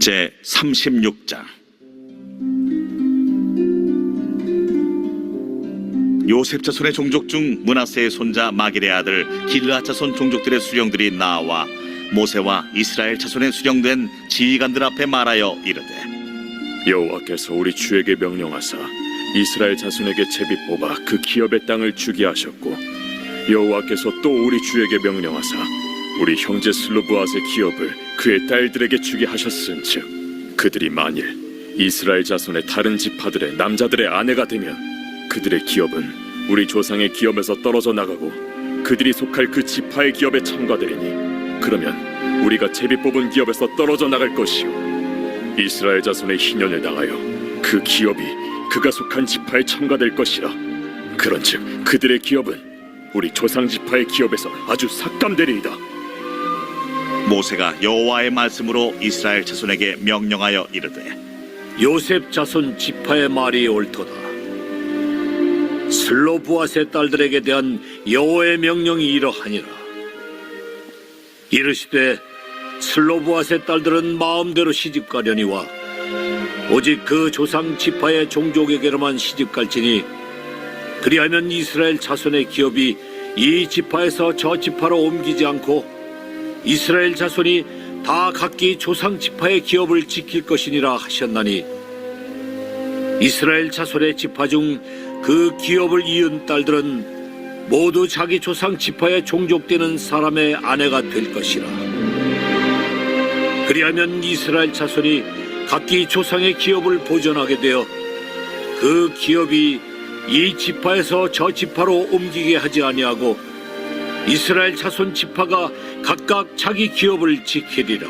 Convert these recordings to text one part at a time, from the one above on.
제 36장. 요셉 자손의 종족 중 므낫세의 손자 마길의 아들 길르앗 자손 종족들의 수령들이 나와 모세와 이스라엘 자손의 수령된 지휘관들 앞에 말하여 이르되, 여호와께서 우리 주에게 명령하사 이스라엘 자손에게 제비 뽑아 그 기업의 땅을 주게 하셨고, 여호와께서 또 우리 주에게 명령하사 우리 형제 슬로브앗의 기업을 그의 딸들에게 주게 하셨은즉, 그들이 만일 이스라엘 자손의 다른 지파들의 남자들의 아내가 되면 그들의 기업은 우리 조상의 기업에서 떨어져 나가고 그들이 속할 그 지파의 기업에 참가되리니, 그러면 우리가 제비 뽑은 기업에서 떨어져 나갈 것이요 이스라엘 자손의 희년을 당하여 그 기업이 그가 속한 지파에 참가될 것이라. 그런즉 그들의 기업은 우리 조상 지파의 기업에서 아주 삭감되리이다. 모세가 여호와의 말씀으로 이스라엘 자손에게 명령하여 이르되, 요셉 자손 지파의 말이 옳도다. 슬로브앗의 딸들에게 대한 여호와의 명령이 이러하니라. 이르시되 슬로브앗의 딸들은 마음대로 시집가려니와 오직 그 조상 지파의 종족에게로만 시집갈지니, 그리하면 이스라엘 자손의 기업이 이 지파에서 저 지파로 옮기지 않고 이스라엘 자손이 다 각기 조상 지파의 기업을 지킬 것이니라 하셨나니, 이스라엘 자손의 지파 중 그 기업을 이은 딸들은 모두 자기 조상 지파에 종족되는 사람의 아내가 될 것이라. 그리하면 이스라엘 자손이 각기 조상의 기업을 보존하게 되어 그 기업이 이 지파에서 저 지파로 옮기게 하지 아니하고 이스라엘 자손 지파가 각각 자기 기업을 지키리라.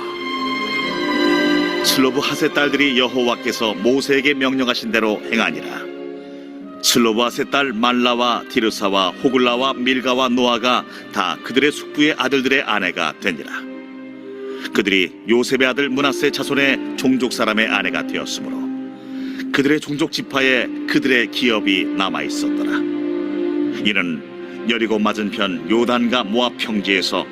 슬로브핫의 딸들이 여호와께서 모세에게 명령하신 대로 행하니라. 슬로브핫의 딸 말라와 디르사와 호글라와 밀가와 노아가 다 그들의 숙부의 아들들의 아내가 되니라. 그들이 요셉의 아들 므낫세 자손의 종족 사람의 아내가 되었으므로 그들의 종족 지파에 그들의 기업이 남아 있었더라. 이는 여리고 맞은편 요단과 모압 평지에서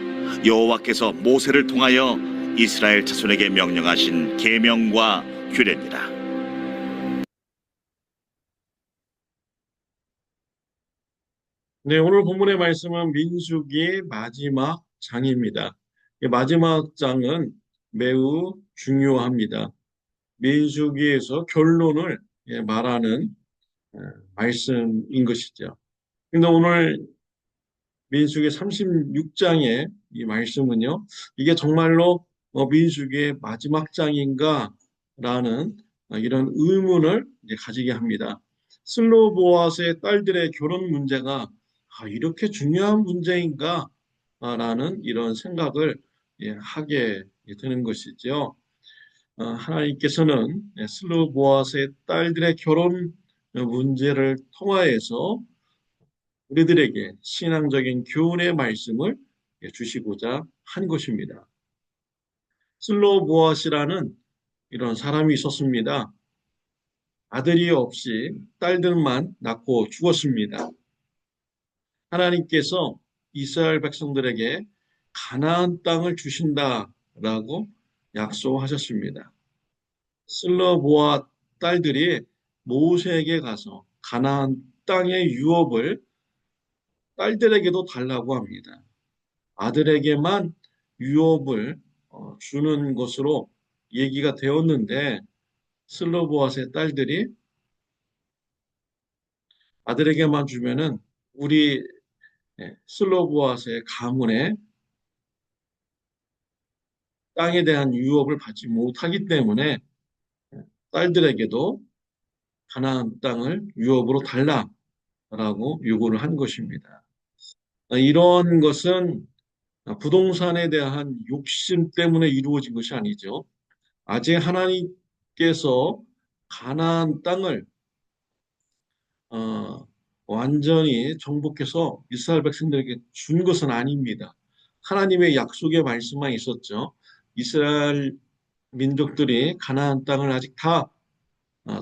여호와께서 모세를 통하여 이스라엘 자손에게 명령하신 계명과 규례니라. 네, 오늘 본문의 말씀은 민수기의 마지막 장입니다. 이 마지막 장은 매우 중요합니다. 민수기에서 결론을 말하는 말씀인 것이죠. 근데 오늘 민수기 36장의 이 말씀은요, 이게 정말로 민수기의 마지막 장인가? 라는 이런 의문을 가지게 합니다. 슬로보아스의 딸들의 결혼 문제가 이렇게 중요한 문제인가? 라는 이런 생각을 하게 되는 것이죠. 하나님께서는 슬로보아스의 딸들의 결혼 문제를 통하여서 우리들에게 신앙적인 교훈의 말씀을 주시고자 한 것입니다. 슬로보아스라는 이런 사람이 있었습니다. 아들이 없이 딸들만 낳고 죽었습니다. 하나님께서 이스라엘 백성들에게 가나안 땅을 주신다라고 약속하셨습니다. 슬로보아 딸들이 모세에게 가서 가나안 땅의 유업을 딸들에게도 달라고 합니다. 아들에게만 유업을 주는 것으로 얘기가 되었는데, 슬로보아스의 딸들이 아들에게만 주면은 우리 슬로보아스의 가문에 땅에 대한 유업을 받지 못하기 때문에 딸들에게도 가나안 땅을 유업으로 달라라고 요구를 한 것입니다. 이런 것은 부동산에 대한 욕심 때문에 이루어진 것이 아니죠. 아직 하나님께서 가나안 땅을 완전히 정복해서 이스라엘 백성들에게 준 것은 아닙니다. 하나님의 약속의 말씀만 있었죠. 이스라엘 민족들이 가나안 땅을 아직 다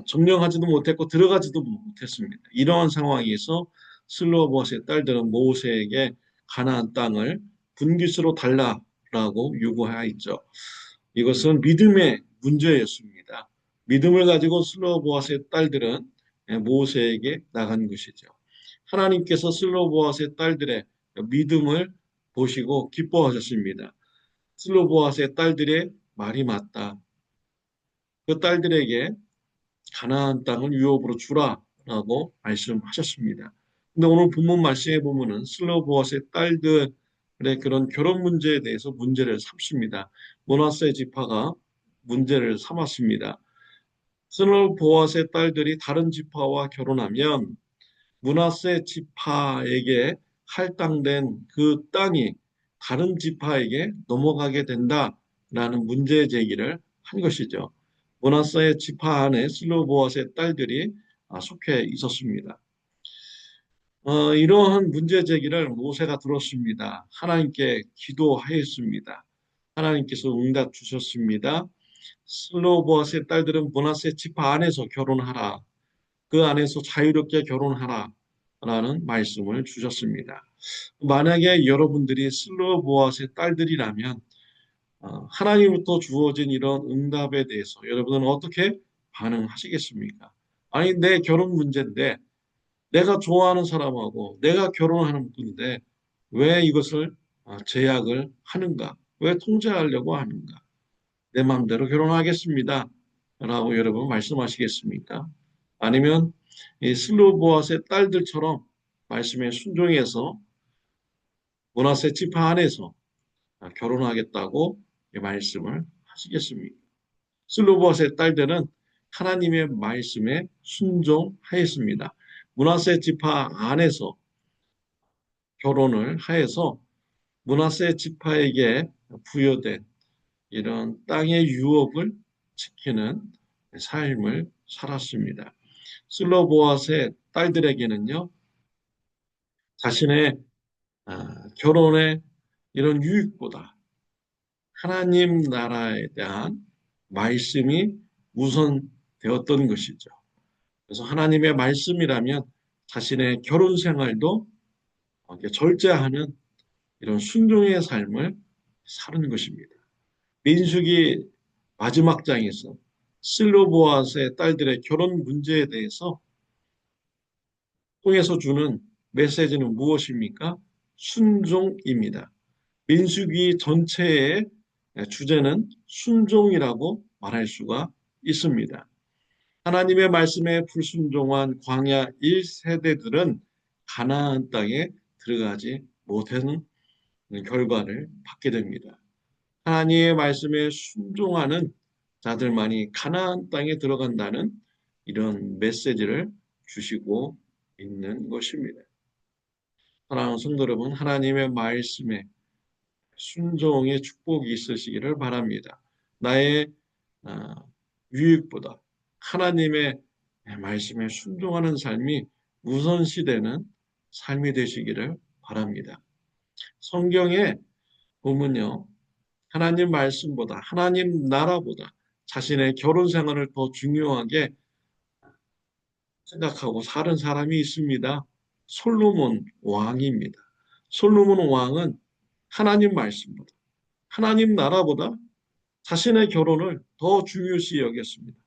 점령하지도 못했고 들어가지도 못했습니다. 이러한 상황에서 슬로보아스의 딸들은 모세에게 가나안 땅을 분깃으로 달라라고 요구하였죠. 이것은 믿음의 문제였습니다. 믿음을 가지고 슬로보아스의 딸들은 모세에게 나간 것이죠. 하나님께서 슬로보아스의 딸들의 믿음을 보시고 기뻐하셨습니다. 슬로보아스의 딸들의 말이 맞다. 그 딸들에게 가나안 땅을 유업으로 주라라고 말씀하셨습니다. 근데 오늘 본문 말씀에 보면은 슬로보아스의 딸들의 그런 결혼 문제에 대해서 문제를 삼습니다. 므낫세 지파가 문제를 삼았습니다. 슬로보아스의 딸들이 다른 지파와 결혼하면 므낫세 지파에게 할당된 그 땅이 다른 지파에게 넘어가게 된다라는 문제 제기를 한 것이죠. 므낫세 지파 안에 슬로보아스의 딸들이 속해 있었습니다. 이러한 문제 제기를 모세가 들었습니다. 하나님께 기도하였습니다. 하나님께서 응답 주셨습니다. 슬로보아스의 딸들은 므낫세 지파 안에서 결혼하라. 그 안에서 자유롭게 결혼하라. 라는 말씀을 주셨습니다. 만약에 여러분들이 슬로보아스의 딸들이라면 하나님부터 주어진 이런 응답에 대해서 여러분은 어떻게 반응하시겠습니까? 아니, 내 결혼 문제인데 내가 좋아하는 사람하고 내가 결혼하는 분인데 왜 이것을 제약을 하는가? 왜 통제하려고 하는가? 내 마음대로 결혼하겠습니다. 라고 여러분 말씀하시겠습니까? 아니면 이 슬로보아스의 딸들처럼 말씀에 순종해서 므낫세 지파 안에서 결혼하겠다고 말씀을 하시겠습니까? 슬로보아스의 딸들은 하나님의 말씀에 순종하였습니다. 므낫세 지파 안에서 결혼을 하여서 므낫세 지파에게 부여된 이런 땅의 유업을 지키는 삶을 살았습니다. 슬로보아스의 딸들에게는요, 자신의 결혼의 이런 유익보다 하나님 나라에 대한 말씀이 우선되었던 것이죠. 그래서 하나님의 말씀이라면 자신의 결혼 생활도 절제하는 이런 순종의 삶을 사는 것입니다. 민수기 마지막 장에서 슬로보아스의 딸들의 결혼 문제에 대해서 통해서 주는 메시지는 무엇입니까? 순종입니다. 민수기 전체의 주제는 순종이라고 말할 수가 있습니다. 하나님의 말씀에 불순종한 광야 1세대들은 가나안 땅에 들어가지 못하는 결과를 받게 됩니다. 하나님의 말씀에 순종하는 자들만이 가나안 땅에 들어간다는 이런 메시지를 주시고 있는 것입니다. 사랑하는 성도 여러분, 하나님의 말씀에 순종의 축복이 있으시기를 바랍니다. 나의 유익보다 하나님의 말씀에 순종하는 삶이 우선시되는 삶이 되시기를 바랍니다. 성경에 보면요, 하나님 말씀보다 하나님 나라보다 자신의 결혼 생활을 더 중요하게 생각하고 사는 사람이 있습니다. 솔로몬 왕입니다. 솔로몬 왕은 하나님 말씀보다 하나님 나라보다 자신의 결혼을 더 중요시 여겼습니다.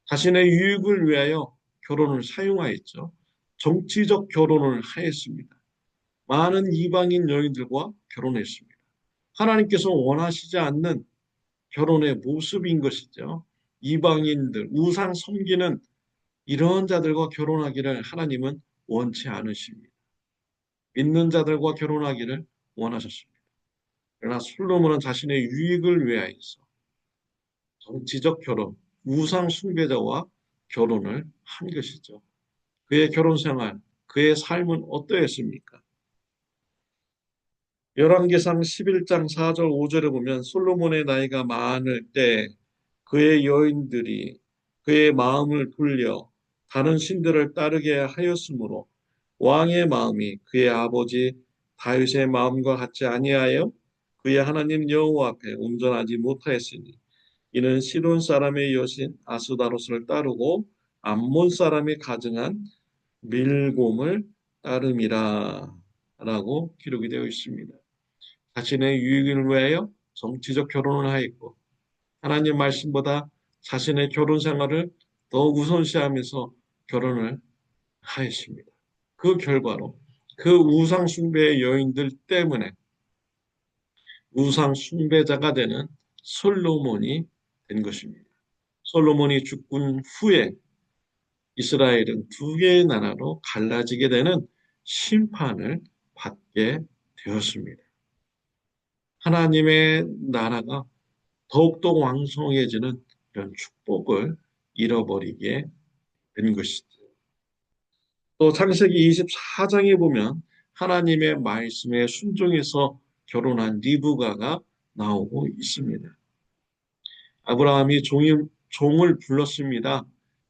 자신의 유익을 위하여 결혼을 사용하였죠. 정치적 결혼을 하였습니다. 많은 이방인 여인들과 결혼했습니다. 하나님께서 원하시지 않는 결혼의 모습인 것이죠. 이방인들, 우상 섬기는 이런 자들과 결혼하기를 하나님은 원치 않으십니다. 믿는 자들과 결혼하기를 원하셨습니다. 그러나 솔로몬은 자신의 유익을 위하여서 정치적 결혼, 우상 숭배자와 결혼을 한 것이죠. 그의 결혼 생활, 그의 삶은 어떠했습니까? 열왕기상 11장 4절 5절에 보면 솔로몬의 나이가 많을 때 그의 여인들이 그의 마음을 돌려 다른 신들을 따르게 하였으므로 왕의 마음이 그의 아버지 다윗의 마음과 같지 아니하여 그의 하나님 여호와 앞에 온전하지 못하였으니 이는 시돈 사람의 여신 아스다롯을 따르고 암몬 사람이 가증한 밀곰을 따름이라 라고 기록이 되어 있습니다. 자신의 유익을 위하여 정치적 결혼을 하였고 하나님 말씀보다 자신의 결혼 생활을 더 우선시하면서 결혼을 하였습니다. 그 결과로 그 우상 숭배의 여인들 때문에 우상 숭배자가 되는 솔로몬이 된 것입니다. 솔로몬이 죽은 후에 이스라엘은 두 개의 나라로 갈라지게 되는 심판을 받게 되었습니다. 하나님의 나라가 더욱더 왕성해지는 이런 축복을 잃어버리게 된 것이죠. 또 창세기 24장에 보면 하나님의 말씀에 순종해서 결혼한 리브가가 나오고 있습니다. 아브라함이 종을 불렀습니다.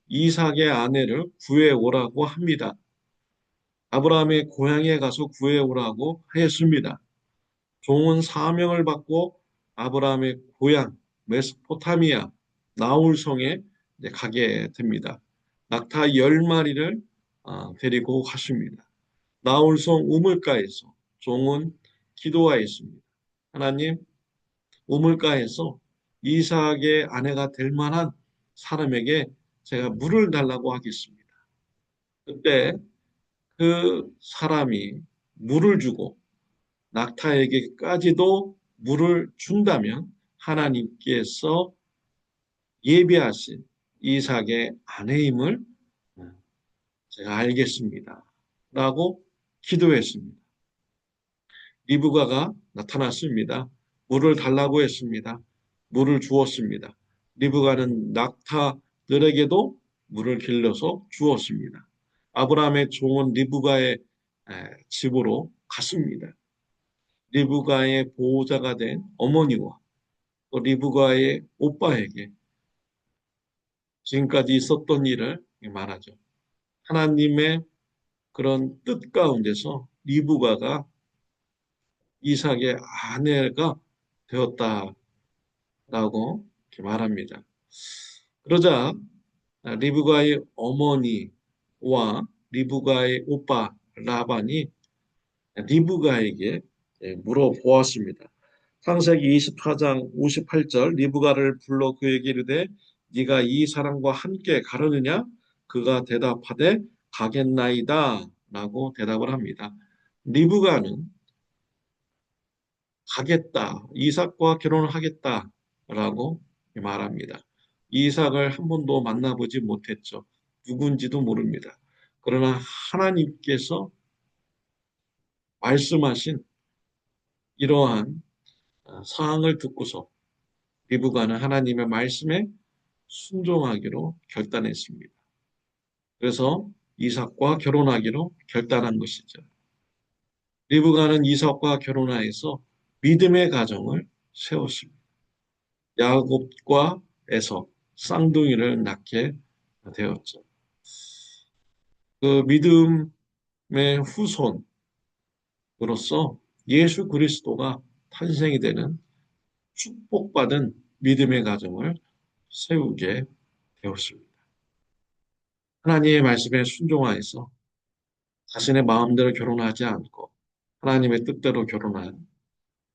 이삭의 아내를 구해오라고 합니다. 아브라함의 고향에 가서 구해오라고 하였습니다. 종은 사명을 받고 아브라함의 고향 메소포타미아 나홀성에 가게 됩니다. 낙타 10마리를 데리고 갔습니다. 나홀성 우물가에서 종은 기도하였습니다. 하나님, 우물가에서 이삭의 아내가 될 만한 사람에게 제가 물을 달라고 하겠습니다. 그때 그 사람이 물을 주고 낙타에게까지도 물을 준다면 하나님께서 예비하신 이삭의 아내임을 제가 알겠습니다. 라고 기도했습니다. 리브가가 나타났습니다. 물을 달라고 했습니다. 물을 주었습니다. 리브가는 낙타들에게도 물을 길러서 주었습니다. 아브라함의 종은 리브가의 집으로 갔습니다. 리브가의 보호자가 된 어머니와 또 리브가의 오빠에게 지금까지 있었던 일을 말하죠. 하나님의 그런 뜻 가운데서 리브가가 이삭의 아내가 되었다라고 말합니다. 그러자 리브가의 어머니와 리브가의 오빠 라반이 리브가에게 물어보았습니다. 창세기 24장 58절 리브가를 불러 그에게 이르되 네가 이 사람과 함께 가려느냐? 그가 대답하되 가겠나이다 라고 대답을 합니다. 리브가는 가겠다, 이삭과 결혼을 하겠다라고 말합니다. 이삭을 한 번도 만나보지 못했죠. 누군지도 모릅니다. 그러나 하나님께서 말씀하신 이러한 사항을 듣고서 리브가는 하나님의 말씀에 순종하기로 결단했습니다. 그래서 이삭과 결혼하기로 결단한 것이죠. 리브가는 이삭과 결혼하여서 믿음의 가정을 세웠습니다. 야곱과 에서 쌍둥이를 낳게 되었죠. 그 믿음의 후손으로서 예수 그리스도가 탄생이 되는 축복받은 믿음의 가정을 세우게 되었습니다. 하나님의 말씀에 순종하여서 자신의 마음대로 결혼하지 않고 하나님의 뜻대로 결혼한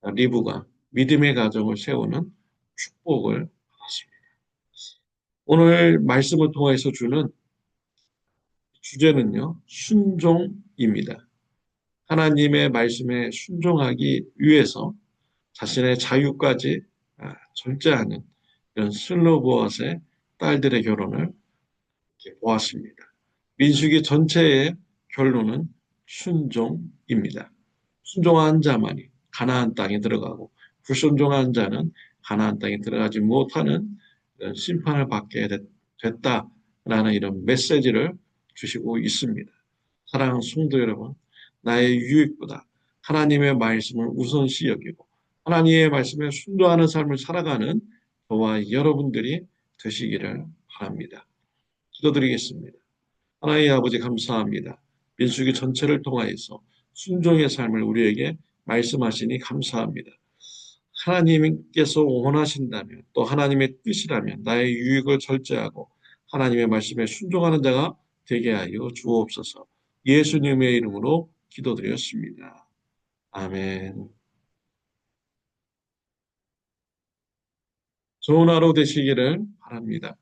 리브가 믿음의 가정을 세우는 축복을 받았습니다. 오늘 말씀을 통해서 주는 주제는요, 순종입니다. 하나님의 말씀에 순종하기 위해서 자신의 자유까지 절제하는 이런 슬로보앗의 딸들의 결혼을 보았습니다. 민수기 전체의 결론은 순종입니다. 순종한 자만이 가나안 땅에 들어가고 불순종한 자는 가나안 땅에 들어가지 못하는 이런 심판을 받게 됐다라는 이런 메시지를 주시고 있습니다. 사랑하는 성도 여러분, 나의 유익보다 하나님의 말씀을 우선시 여기고 하나님의 말씀에 순종하는 삶을 살아가는 저와 여러분들이 되시기를 바랍니다. 기도드리겠습니다. 하나님 아버지 감사합니다. 민수기 전체를 통하여서 순종의 삶을 우리에게 말씀하시니 감사합니다. 하나님께서 원하신다면 또 하나님의 뜻이라면 나의 유익을 절제하고 하나님의 말씀에 순종하는 자가 되게 하여 주옵소서. 예수님의 이름으로 기도드렸습니다. 아멘. 좋은 하루 되시기를 바랍니다.